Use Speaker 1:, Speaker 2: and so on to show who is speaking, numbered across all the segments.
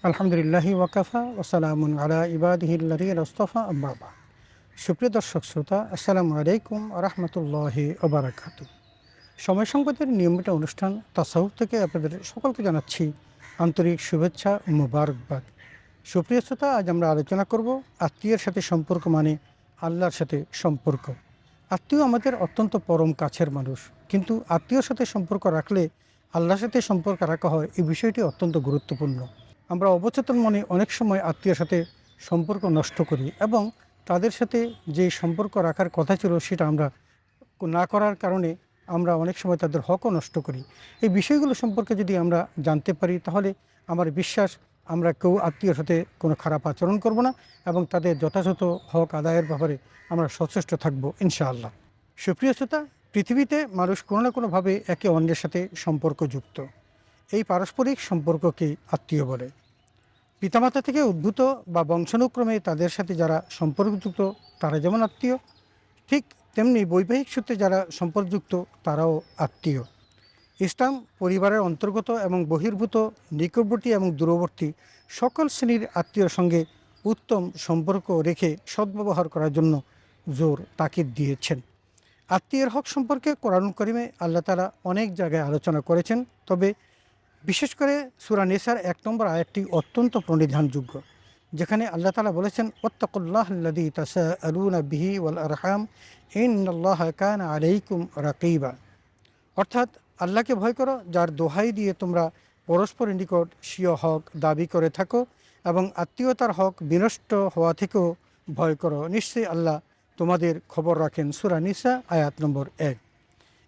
Speaker 1: আলহামদুলিল্লাহি ওয়াকাফা ওসালামুন আলা ইবাদিহিল্লাযীনা ইসতাফা আম্মা বা'দ। সুপ্রিয় দর্শক শ্রোতা, আসসালামু আলাইকুম ওয়া রাহমাতুল্লাহি ওয়া বারাকাতুহু। সময় সংবাদের নিয়মিত অনুষ্ঠান তাসাউফ থেকে আপনাদের সকলকে জানাচ্ছি আন্তরিক শুভেচ্ছা ও মোবারকবাদ। সুপ্রিয় শ্রোতা, আজ আমরা আলোচনা করব আত্মীয়ের সাথে সম্পর্ক মানে আল্লাহর সাথে সম্পর্ক। আত্মীয় আমাদের অত্যন্ত পরম কাছের মানুষ, কিন্তু আত্মীয়র সাথে সম্পর্ক রাখলে আল্লাহর সাথে সম্পর্ক রাখা হয়, এই বিষয়টি অত্যন্ত গুরুত্বপূর্ণ। আমরা অবচেতন মনে অনেক সময় আত্মীয়ের সাথে সম্পর্ক নষ্ট করি এবং তাদের সাথে যে সম্পর্ক রাখার কথা ছিল সেটা আমরা না করার কারণে আমরা অনেক সময় তাদের হকও নষ্ট করি। এই বিষয়গুলো সম্পর্কে যদি আমরা জানতে পারি, তাহলে আমার বিশ্বাস আমরা কেউ আত্মীয়র সাথে কোনো খারাপ আচরণ করব না এবং তাদের যথাযথ হক আদায়ের ব্যাপারে আমরা সচেষ্ট থাকব ইনশাআল্লাহ। সুপ্রিয় শ্রোতা, পৃথিবীতে মানুষ কোনো না কোনোভাবে একে অন্যের সাথে সম্পর্কযুক্ত। এই পারস্পরিক সম্পর্ককে আত্মীয় বলে। পিতামাতা থেকে উদ্ভূত বা বংশানুক্রমে তাদের সাথে যারা সম্পর্কযুক্ত তারা যেমন আত্মীয়, ঠিক তেমনি বৈবাহিক সূত্রে যারা সম্পর্কযুক্ত তারাও আত্মীয়। ইসলাম পরিবারের অন্তর্গত এবং বহির্ভূত, নিকটবর্তী এবং দূরবর্তী সকল শ্রেণীর আত্মীয়র সঙ্গে উত্তম সম্পর্ক রেখে সদ্ব্যবহার করার জন্য জোর তাকিদ দিয়েছেন। আত্মীয়ের হক সম্পর্কে কোরআনুল কারীমে আল্লাহ তাআলা অনেক জায়গায় আলোচনা করেছেন, তবে বিশেষ করে সূরা নিসার ১ নম্বর আয়াতটি অত্যন্ত প্রণিধানযোগ্য, যেখানে আল্লাহ তাআলা বলেছেন, ওয়াত্তাকুল্লাহাল্লাযী তাসাআলুনা বিহি ওয়াল আরহাম ইন্নাল্লাহা কানা আলাইকুম রাকীবা। অর্থাৎ আল্লাহকে ভয় করো, যার দোহাই দিয়ে তোমরা পরস্পরের নিকট স্বীয় হক দাবি করে থাকো, এবং আত্মীয়তার হক বিনষ্ট হওয়া থেকেও ভয় করো, নিশ্চয়ই আল্লাহ তোমাদের খবর রাখেন। সূরা নিসা আয়াত নম্বর ১।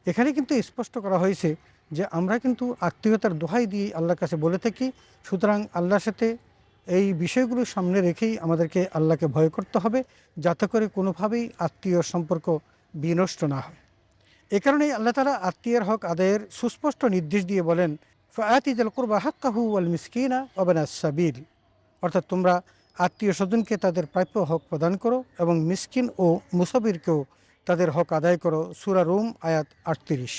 Speaker 1: এখানে কিন্তু স্পষ্ট করা হয়েছে যে আমরা কিন্তু আত্মীয়তার দোহাই দিয়ে আল্লাহর কাছে বলে থাকি, সুতরাং আল্লাহর সাথে এই বিষয়গুলো সামনে রেখেই আমাদেরকে আল্লাহকে ভয় করতে হবে, যাতে করে কোনোভাবেই আত্মীয় সম্পর্ক বিনষ্ট না হয়। এ কারণেই আল্লাহ তাআলা আত্মীয়ের হক আদায়ের সুস্পষ্ট নির্দেশ দিয়ে বলেন, ফাআতি যাল কুরবা হাক্কাহু ওয়াল মিসকিনা ওয়া বানাস সাবিল। অর্থাৎ তোমরা আত্মীয় স্বজনকে তাদের প্রাপ্য হক প্রদান করো এবং মিসকিন ও মুসাফিরকেও তাদের হক আদায় করো। সূরা রুম আয়াত ৩৮।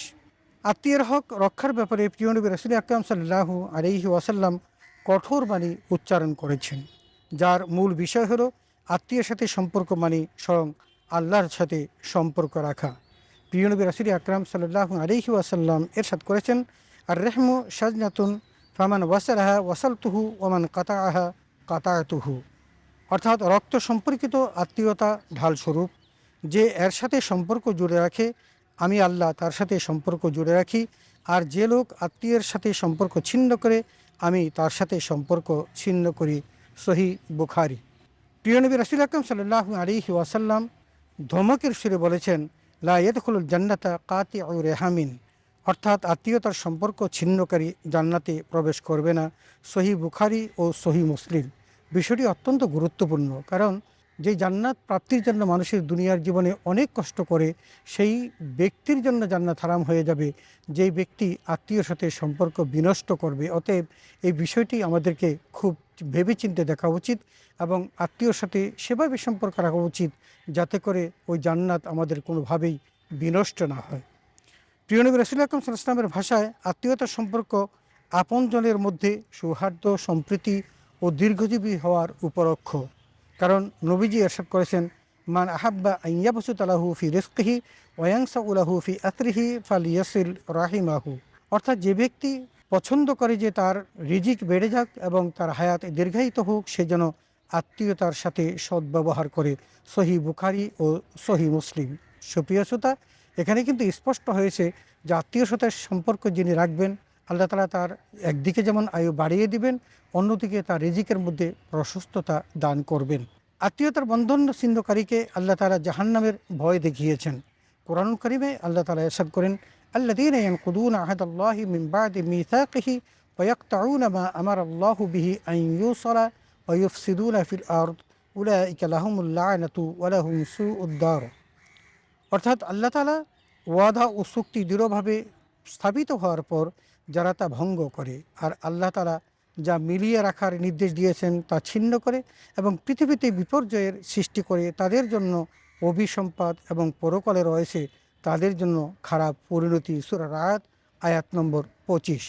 Speaker 1: আত্মীয়ের হক রক্ষার ব্যাপারে প্রিয় নবী রাসূল আকরাম সাল্লাল্লাহু আলাইহি ওয়াসাল্লাম কঠোর বাণী উচ্চারণ করেছেন, যার মূল বিষয় হলো আত্মীয়ের সাথে সম্পর্ক মানে স্বয়ং আল্লাহর সাথে সম্পর্ক রাখা। প্রিয় নবী রাসূল আকরাম সাল্লাল্লাহু আলাইহি ওয়াসাল্লাম এরশাদ করেছেন, আর রেহমু সাজনাতুন ফামান ওয়াসালাহা ওয়াসালতুহু ওমান কাতাআহা কাতাতুহু। অর্থাৎ রক্ত সম্পর্কিত আত্মীয়তা ঢালস্বরূপ, যে এর সাথে সম্পর্ক জুড়ে রাখে আমি আল্লাহ তার সাথে সম্পর্ক জুড়ে রাখি, আর যে লোক আত্মীয়ের সাথে সম্পর্ক ছিন্ন করে আমি তার সাথে সম্পর্ক ছিন্ন করি। সহিহ বুখারী। প্রিয় নবী রাসূল আকরাম সাল্লাল্লাহু আলাইহি ওয়াসাল্লাম ধমকের সুরে বলেছেন, লা ইয়াদখুলুল জান্নাতা কাতিউ রেহামিন। অর্থাৎ আত্মীয়তার সম্পর্ক ছিন্নকারী জান্নাতে প্রবেশ করবে না। সহিহ বুখারী ও সহিহ মুসলিম। বিষয়টি অত্যন্ত গুরুত্বপূর্ণ, কারণ যে জান্নাত প্রাপ্তির জন্য মানুষের দুনিয়ার জীবনে অনেক কষ্ট করে, সেই ব্যক্তির জন্য জান্নাত হারাম হয়ে যাবে যেই ব্যক্তি আত্মীয়র সাথে সম্পর্ক বিনষ্ট করবে। অতএব এই বিষয়টি আমাদেরকে খুব ভেবেচিন্তে দেখা উচিত এবং আত্মীয়র সাথে সেভাবে সম্পর্ক রাখা উচিত যাতে করে ওই জান্নাত আমাদের কোনোভাবেই বিনষ্ট না হয়। প্রিয় নবী রাসূল আকরাম সাল্লাল্লাহু আলাইহি ওয়াসাল্লামের ভাষায় আত্মীয়তার সম্পর্ক আপনজনের মধ্যে সৌহার্দ্য, সম্প্রীতি ও দীর্ঘজীবী হওয়ার উপলক্ষ। কারণ নবীজি ইরশাদ করেছেন, মান আহাব্বা আন ইয়াবসুতা লাহু ফি রিজকিহি ওয়া ইয়ানসাউ লাহু ফি আথরিহি ফালিয়াসিল রাহিমাহু। অর্থাৎ যে ব্যক্তি পছন্দ করে যে তার রিজিক বেড়ে যাক এবং তার হায়াত দীর্ঘায়িত হোক, সে যেন আত্মীয়তার সাথে সদ্ব্যবহার করে। সহিহ বুখারী ও সহিহ মুসলিম। সুপ্রিয় শ্রোতা, এখানে কিন্তু স্পষ্ট হয়েছে যে আত্মীয় সাথে সম্পর্ক যিনি রাখবেন, আল্লাহ তাআলা তার একদিকে যেমন আয়ু বাড়িয়ে দিবেন, অন্যদিকে তার রিজিকের মধ্যে প্রশস্ততা দান করবেন। আত্মীয়তার বন্ধন ছিন্নকারীকে আল্লাহ তাআলা জাহান্নামের ভয় দেখিয়েছেন। কোরআনুল কারীমে আল্লাহ তাআলা ইরশাদ করেন, আল্লাযীনা ইয়ানকুদুনা আহাদাল্লাহি মিন বা'দি মিসাকিহি ওয়া ইয়াকতাউনা মা আমারাল্লাহু বিহি আন ইউসালা ওয়া ইউফসিদুনা ফিল আরদ উলাইকা লাহুমুল লা'নাতু ওয়া লাহুম সুউদ দার। অর্থাৎ আল্লাহ তাআলা ওয়াদা ও চুক্তি দৃঢ়ভাবে স্থাপিত হওয়ার পর যারা তা ভঙ্গ করে, আর আল্লাহ তাআলা যা মিলিয়ে রাখার নির্দেশ দিয়েছেন তা ছিন্ন করে এবং পৃথিবীতে বিপর্যয়ের সৃষ্টি করে, তাদের জন্য অভিসম্পাদ এবং পরকালে রয়েছে তাদের জন্য খারাপ পরিণতি। সূরা রাদ আয়াত নম্বর 25।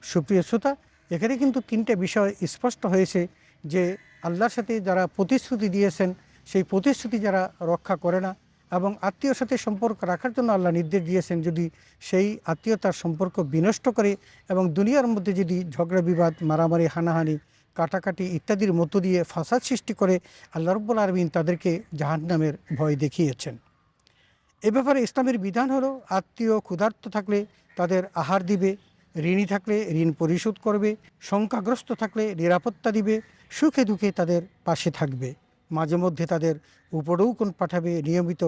Speaker 1: সুপ্রিয় শ্রোতা, এখানে কিন্তু তিনটে বিষয় স্পষ্ট হয়েছে যে আল্লাহর সাথে যারা প্রতিশ্রুতি দিয়েছেন সেই প্রতিশ্রুতি যারা রক্ষা করে না, এবং আত্মীয়র সাথে সম্পর্ক রাখার জন্য আল্লাহ নির্দেশ দিয়েছেন, যদি সেই আত্মীয়তার সম্পর্ক বিনষ্ট করে এবং দুনিয়ার মধ্যে যদি ঝগড়া বিবাদ, মারামারি, হানাহানি, কাটাকাটি ইত্যাদির মধ্য দিয়ে ফাসাদ সৃষ্টি করে, আল্লাহ রাব্বুল আলামিন তাদেরকে জাহান্নামের ভয় দেখিয়েছেন। এ ব্যাপারে ইসলামের বিধান হলো আত্মীয় ক্ষুধার্ত থাকলে তাদের আহার দিবে, ঋণী থাকলে ঋণ পরিশোধ করবে, শঙ্কাগ্রস্ত থাকলে নিরাপত্তা দিবে, সুখে দুঃখে তাদের পাশে থাকবে, মাঝে মধ্যে তাদের উপঢৌকন পাঠাবে, নিয়মিত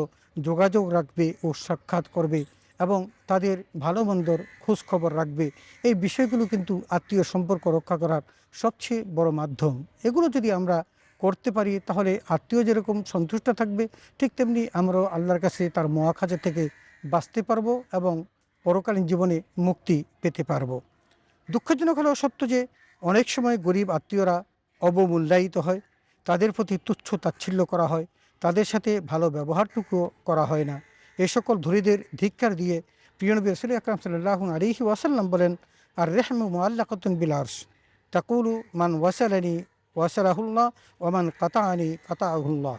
Speaker 1: যোগাযোগ রাখবে ও সাক্ষাৎ করবে এবং তাদের ভালো মন্দর খোঁজখবর রাখবে। এই বিষয়গুলো কিন্তু আত্মীয় সম্পর্ক রক্ষা করার সবচেয়ে বড় মাধ্যম। এগুলো যদি আমরা করতে পারি তাহলে আত্মীয় যেরকম সন্তুষ্ট থাকবে, ঠিক তেমনি আমরাও আল্লাহর কাছে তার মহাখাজা থেকে বাঁচতে পারবো এবং পরকালীন জীবনে মুক্তি পেতে পারবো। দুঃখজনক হলেও সত্য যে অনেক সময় গরিব আত্মীয়রা অবমূল্যায়িত হয়, তাদের প্রতি তুচ্ছ তাচ্ছিল্য করা হয়, তাদের সাথে ভালো ব্যবহারটুকুও করা হয় না। এ সকল ধনীদের ধিক্কার দিয়ে প্রিয় নবী রাসূল আকরাম সাল্লাল্লাহু আলাইহি ওয়াসাল্লাম বলেন, আর রেহমু মুআল্লাকাতুন বিল আরশ তাকুলু মান ওয়াসালানি ওয়াসালাহুল্লাহ ওমান কাতাআনি কাতাআহুল্লাহ।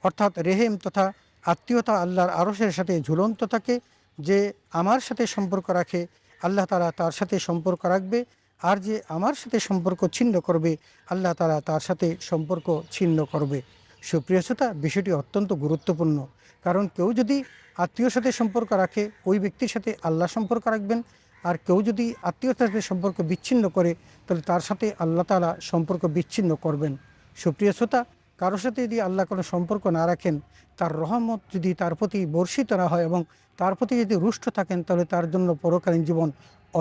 Speaker 1: অর্থাৎ রেহেম তথা আত্মীয়তা আল্লাহর আরশের সাথে ঝুলন্ত থাকে। যে আমার সাথে সম্পর্ক রাখে আল্লাহ তাআলা তার সাথে সম্পর্ক রাখবে, আর যে আমার সাথে সম্পর্ক ছিন্ন করবে আল্লাহ তাআলা তার সাথে সম্পর্ক ছিন্ন করবে। সুপ্রিয় শ্রোতা, বিষয়টি অত্যন্ত গুরুত্বপূর্ণ, কারণ কেউ যদি আত্মীয়র সাথে সম্পর্ক রাখে ওই ব্যক্তির সাথে আল্লাহ সম্পর্ক রাখবেন, আর কেউ যদি আত্মীয়তার সাথে সম্পর্ক বিচ্ছিন্ন করে তাহলে তার সাথে আল্লাহ তাআলা সম্পর্ক বিচ্ছিন্ন করবেন। সুপ্রিয় শ্রোতা, কারোর সাথে যদি আল্লাহ কোনো সম্পর্ক না রাখেন, তার রহমত যদি তার প্রতি বর্ষিত না হয় এবং তার প্রতি যদি রুষ্ট থাকেন, তাহলে তার জন্য পরকালীন জীবন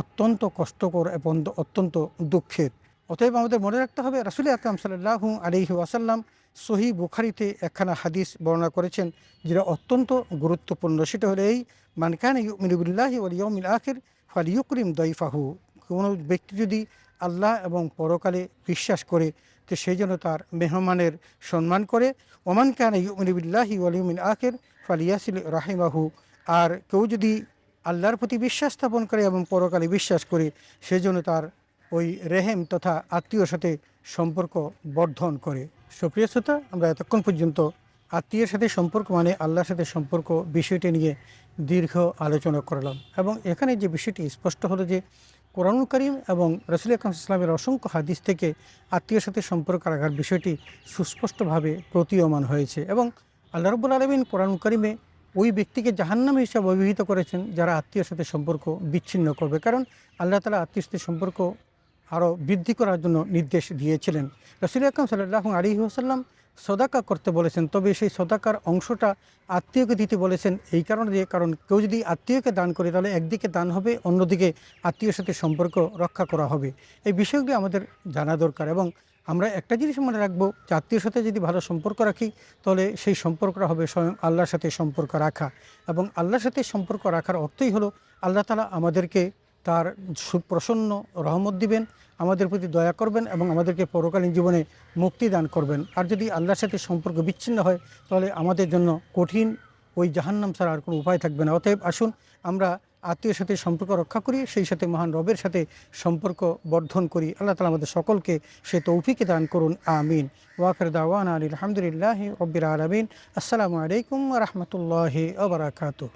Speaker 1: অত্যন্ত কষ্টকর এবং অত্যন্ত দুঃখের। অতএব আমাদের মনে রাখতে হবে, রাসূল আকরাম সাল্লাল্লাহু আলাইহি ওয়াসাল্লাম সহিহ বুখারীতে একখানা হাদিস বর্ণনা করেছেন যেটা অত্যন্ত গুরুত্বপূর্ণ। সেটা হলো এই, মান কানা ইউমিনু বিল্লাহি ওয়াল ইয়াউমিল আখির ফালিয়ুকরিম দাইফাহু। কোনো ব্যক্তি যদি আল্লাহ এবং পরকালে বিশ্বাস করে তো সেই জন্য তার মেহমানের সম্মান করে। ওমান কানা ইউমিনু বিল্লাহি ওয়াল ইয়াউমিল আখির ফালিয়াসিল রাহিমাহু। আর কেউ যদি আল্লাহর প্রতি বিশ্বাস স্থাপন করে এবং পরকালে বিশ্বাস করে সেজন্য তার ওই রেহেম তথা আত্মীয়র সাথে সম্পর্ক বর্ধন করে। সুপ্রিয় শ্রোতা, আমরা এতক্ষণ পর্যন্ত আত্মীয়ের সাথে সম্পর্ক মানে আল্লাহর সাথে সম্পর্ক বিষয়টি নিয়ে দীর্ঘ আলোচনা করলাম, এবং এখানে যে বিষয়টি স্পষ্ট হলো যে কোরআনুল কারীম এবং রাসূল আকরাম সাল্লাল্লাহু আলাইহি ওয়াসাল্লামের অসংখ্য হাদিস থেকে আত্মীয়ের সাথে সম্পর্ক রাখার বিষয়টি সুস্পষ্টভাবে প্রতীয়মান হয়েছে। এবং আল্লাহ রাব্বুল আলামিন কোরআনুল কারীমে ওই ব্যক্তিকে জাহান্নামী হিসাবে অভিহিত করেছেন যারা আত্মীয়ের সাথে সম্পর্ক বিচ্ছিন্ন করবে, কারণ আল্লাহ তাআলা আত্মীয়ের সাথে সম্পর্ক আরও বৃদ্ধি করার জন্য নির্দেশ দিয়েছিলেন। রাসূল আকরাম সাল্লাল্লাহু আলাইহি ওয়াসাল্লাম সদাকা করতে বলেছেন, তবে সেই সদাকার অংশটা আত্মীয়কে দিতে বলেছেন এই কারণে যে, কারণ কেউ যদি আত্মীয়কে দান করে তাহলে একদিকে দান হবে, অন্যদিকে আত্মীয়ের সাথে সম্পর্ক রক্ষা করা হবে। এই বিষয়গুলি আমাদের জানা দরকার, এবং আমরা একটা জিনিস মনে রাখবো যে আত্মীয়র সাথে যদি ভালো সম্পর্ক রাখি তাহলে সেই সম্পর্কটা হবে স্বয়ং আল্লাহর সাথে সম্পর্ক রাখা, এবং আল্লাহর সাথে সম্পর্ক রাখার অর্থই হলো আল্লাহ তাআলা আমাদেরকে তার সুপ্রসন্ন রহমত দিবেন, আমাদের প্রতি দয়া করবেন এবং আমাদেরকে পরকালীন জীবনে মুক্তি দান করবেন। আর যদি আল্লাহর সাথে সম্পর্ক বিচ্ছিন্ন হয় তাহলে আমাদের জন্য কঠিন ওই জাহান্নাম ছাড়া আর কোনো উপায় থাকবে না। অতএব আসুন আমরা আত্মীয়ের সাথে সম্পর্ক রক্ষা করি, সেই সাথে মহান রবের সাথে সম্পর্ক বর্ধন করি। আল্লাহ তাআলা আমাদের সকলকে সে তৌফিক দান করুন, আমিন। ওয়া আখির দাওয়ানা আলহামদুলিল্লাহি রাব্বিল আলামিন। আসসালামু আলাইকুম ওয়া রাহমাতুল্লাহি ওয়া বারাকাতুহু।